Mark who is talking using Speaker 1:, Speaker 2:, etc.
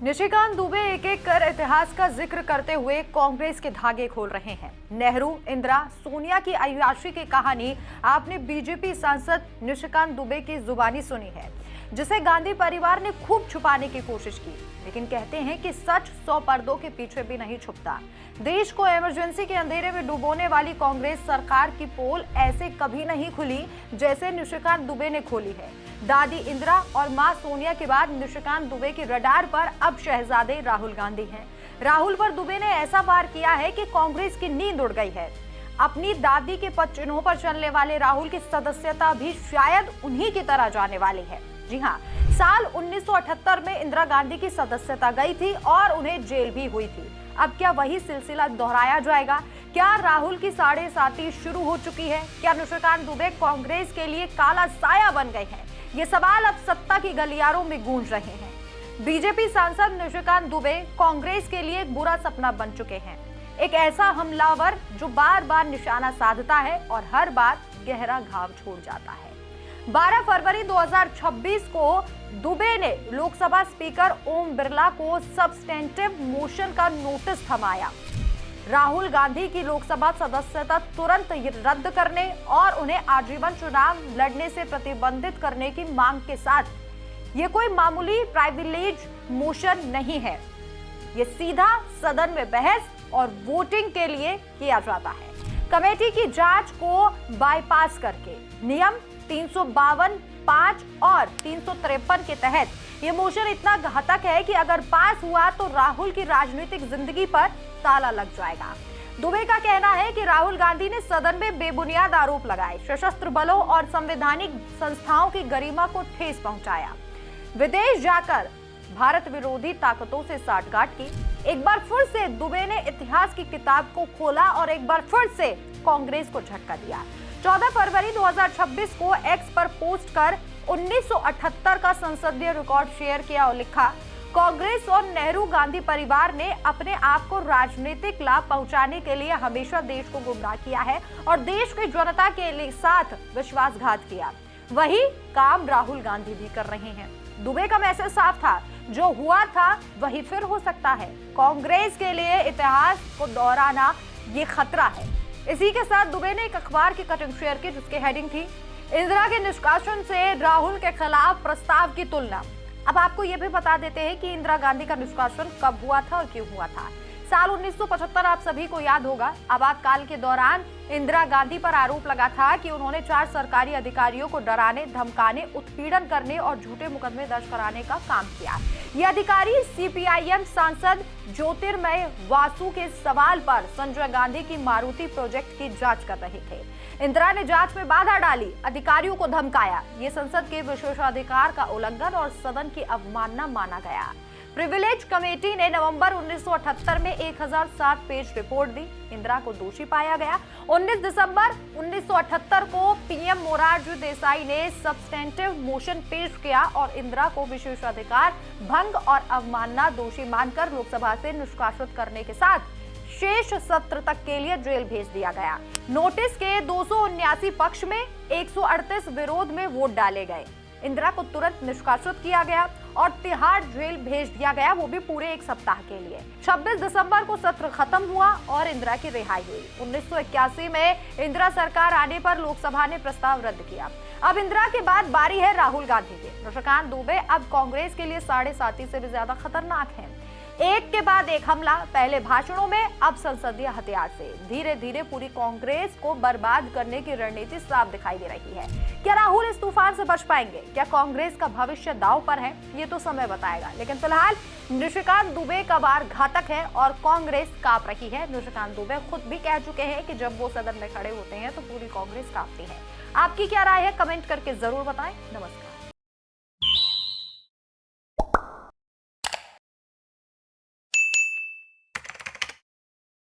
Speaker 1: निशिकांत दुबे एक एक कर इतिहास का जिक्र करते हुए कांग्रेस के धागे खोल रहे हैं। नेहरू, इंदिरा, सोनिया की अय्याशी की कहानी आपने बीजेपी सांसद निशिकांत दुबे की जुबानी सुनी है, जिसे गांधी परिवार ने खूब छुपाने की कोशिश की। लेकिन कहते हैं कि सच 100 पर्दों के पीछे भी नहीं छुपता। देश को इमरजेंसी के अंधेरे में डुबोने वाली कांग्रेस सरकार की पोल ऐसे कभी नहीं खुली जैसे निशिकांत दुबे ने खोली है। दादी इंदिरा और मां सोनिया के बाद निशिकांत दुबे की रडार पर अब शहजादे राहुल गांधी हैं। राहुल पर दुबे ने ऐसा वार किया है कि कांग्रेस की नींद उड़ गई है। अपनी दादी के पद चिन्हों पर चलने वाले राहुल की सदस्यता भी शायद उन्हीं की तरह जाने वाली है। जी हाँ, साल 1978 में इंदिरा गांधी की सदस्यता गई थी और उन्हें जेल भी हुई थी। अब क्या वही सिलसिला दोहराया जाएगा? क्या राहुल की साढ़े साथी शुरू हो चुकी है? क्या निशिकांत दुबे कांग्रेस के लिए काला साया बन गए हैं? ये सवाल अब सत्ता की गलियारों में गूंज रहे हैं। बीजेपी सांसद निशिकांत दुबे कांग्रेस के लिए एक बुरा सपना बन चुके हैं। एक ऐसा हमलावर जो बार बार निशाना साधता है और हर बार गहरा घाव छोड़ जाता है। 12 फरवरी 2026 को दुबे ने लोकसभा स्पीकर ओम बिरला को सब्सटेंटिव मोशन का नोटिस थमाया। राहुल गांधी की लोकसभा सदस्यता तुरंत रद्द करने और उन्हें आजीवन चुनाव लड़ने से प्रतिबंधित करने की मांग के साथ ये कोई मामूली प्राइविलेज मोशन नहीं है। ये सीधा सदन में बहस और वोटिंग के लिए किया जाता है। कमेटी की जांच को बाईपास करके नियम 352, 5 और 353 के तहत ये मोशन इतना घातक है कि अगर पास हुआ तो राहुल की राजनीतिक जिंदगी पर ताला लग जाएगा। दुबे का कहना है कि राहुल गांधी ने सदन में बेबुनियाद आरोप लगाए, सशस्त्र बलों और संवैधानिक संस्थाओं की गरिमा को ठेस पहुंचाया, विदेश जाकर भारत विरोधी ताकतों से साठगांठ की। एक बार फिर से दुबे ने इतिहास की किताब को खोला और एक बार फिर से कांग्रेस को झटका दिया। 14 फरवरी 2026 को एक्स पर पोस्ट कर 1978 का संसदीय रिकॉर्ड शेयर किया और लिखा, कांग्रेस और नेहरू गांधी परिवार ने अपने आप को राजनीतिक लाभ पहुंचाने के लिए हमेशा देश को गुमराह किया है और देश की जनता के साथ विश्वासघात किया। वही काम राहुल गांधी भी कर रहे हैं। दुबे का मैसेज साफ था, जो हुआ था वही फिर हो सकता है। कांग्रेस के लिए इतिहास को दोहराना ये खतरा है। इसी के साथ दुबे ने एक अखबार की कटिंग शेयर की जिसकी हेडिंग थी, इंदिरा के निष्कासन से राहुल के खिलाफ प्रस्ताव की तुलना। अब आपको यह भी बता देते हैं कि इंदिरा गांधी का निष्कासन कब हुआ था और क्यों हुआ था। साल 1975 आप सभी को याद होगा। आपातकाल के दौरान इंदिरा गांधी पर आरोप लगा था कि उन्होंने 4 सरकारी अधिकारियों को डराने, धमकाने, उत्पीड़न करने और झूठे मुकदमे दर्ज कराने का काम किया। ये अधिकारी सीपीआईएम सांसद ज्योतिर्मय वासु के सवाल पर संजय गांधी की मारुति प्रोजेक्ट की जांच कर रहे थे। इंदिरा ने जांच में बाधा डाली, अधिकारियों को धमकाया। ये संसद के विशेषाधिकार का उल्लंघन और सदन की अवमानना माना गया। प्रिविलेज कमेटी ने नवंबर 1978 में 1007 पेज रिपोर्ट दी। इंदिरा को दोषी पाया गया। 19 दिसंबर 1978 को पीएम मोरारजी देसाई ने सब्सटेंटिव मोशन पेश किया और इंदिरा को विशेषाधिकार भंग और अवमानना दोषी मानकर लोकसभा से निष्कासित करने के साथ शेष सत्र तक के लिए जेल भेज दिया गया। नोटिस के 279 पक्ष में 138 विरोध में वोट डाले गए। इंदिरा को तुरंत निष्कासित किया गया और तिहाड़ जेल भेज दिया गया, वो भी पूरे 1 सप्ताह के लिए। 26 दिसंबर को सत्र खत्म हुआ और इंदिरा की रिहाई हुई। 1981 में इंदिरा सरकार आने पर लोकसभा ने प्रस्ताव रद्द किया। अब इंदिरा के बाद बारी है राहुल गांधी की। निशिकांत दुबे अब कांग्रेस के लिए साढ़े साथी से भी ज्यादा खतरनाक हैं। एक के बाद एक हमला, पहले भाषणों में, अब संसदीय हथियार से धीरे धीरे पूरी कांग्रेस को बर्बाद करने की रणनीति साफ दिखाई दे रही है। क्या राहुल इस तूफान से बच पाएंगे? क्या कांग्रेस का भविष्य दांव पर है? ये तो समय बताएगा। लेकिन फिलहाल निशिकांत दुबे का वार घातक है और कांग्रेस कांप रही है। निशिकांत दुबे खुद भी कह चुके हैं कि जब वो सदन में खड़े होते हैं तो पूरी कांग्रेस कांपती है। आपकी क्या राय है? कमेंट करके जरूर बताएं। नमस्कार।